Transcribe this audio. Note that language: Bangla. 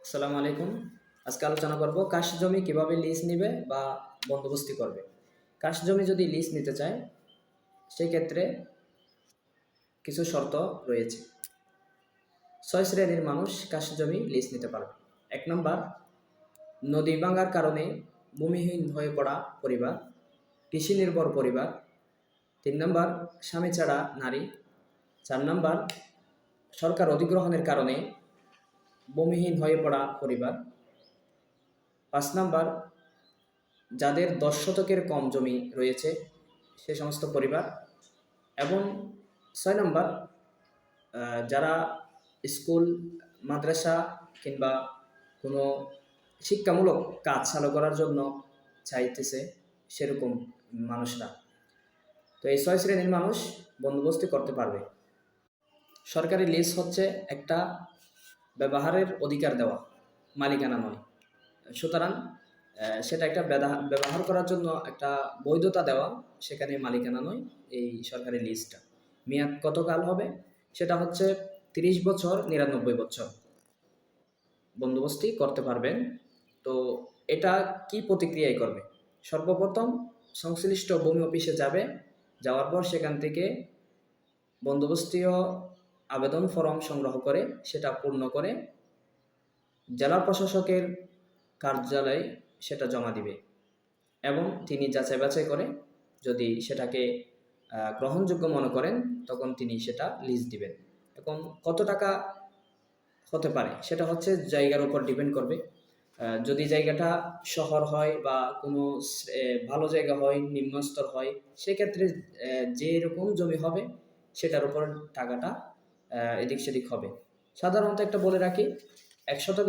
আসসালামু আলাইকুম। আজকে আলোচনা করব কাশ জমি কিভাবে লিজ নিবে বা বন্দোবস্তি করবে। কাশ জমি যদি লিজ নিতে চায় সেই ক্ষেত্রে কিছু শর্ত রয়েছে। ৬ শ্রেণীর মানুষ কাশ জমি লিজ নিতে পারবে। ১ নম্বর, নদী ভাঙার কারণে ভূমিহীন হয়ে পড়া পরিবার, কৃষি নির্ভর পরিবার। ৩ নম্বর, স্বামী ছাড়া নারী। ৪ নম্বর, সরকার অধিগ্রহণের কারণে ভূমিহীন হয়ে পড়া পরিবার। ৫ নম্বর, যাদের ১০ শতকের কম জমি রয়েছে সে সমস্ত পরিবার। এবং ৬ নম্বর, যারা স্কুল, মাদ্রাসা কিংবা কোনো শিক্ষামূলক কাজ চালু করার জন্য চাইতেছে সেরকম মানুষরা। তো এই ৬ শ্রেণীর মানুষ বন্দোবস্তি করতে পারবে। সরকারি লিজ হচ্ছে একটা ব্যবহারের অধিকার দেওয়া, মালিকানা নয়। সুতরাং সেটা একটা ব্যবহার করার জন্য একটা বৈধতা দেওয়া, সেখানে মালিকানা নয় এই সরকারি লিজটা। মেয়াদ কতকাল হবে? সেটা হচ্ছে ৩০ বছর, ৯৯ বছর বন্দোবস্তি করতে পারবেন। তো এটা কি প্রতিক্রিয়ায় করবে? সর্বপ্রথম সংশ্লিষ্ট ভূমি অফিসে যাবে, যাওয়ার পর সেখান থেকে বন্দোবস্তীয় আবেদন ফরম সংগ্রহ করে সেটা পূর্ণ করে জেলা প্রশাসকের কার্যালয়ে সেটা জমা দিবে এবং তিনি যাচাই বাছাই করে যদি সেটাকে গ্রহণযোগ্য মনে করেন তখন তিনি সেটা লিজ দিবেন। এখন কত টাকা হতে পারে সেটা হচ্ছে জায়গার উপর ডিপেন্ড করবে। যদি জায়গাটা শহর হয় বা কোনো ভালো জায়গা হয়, নিম্নস্তর হয়, সেক্ষেত্রে যেরকম জমি হবে সেটার উপর টাকাটা এদিক সেদিক হবে। সাধারণত একটা বলে রাখি, ১ শতক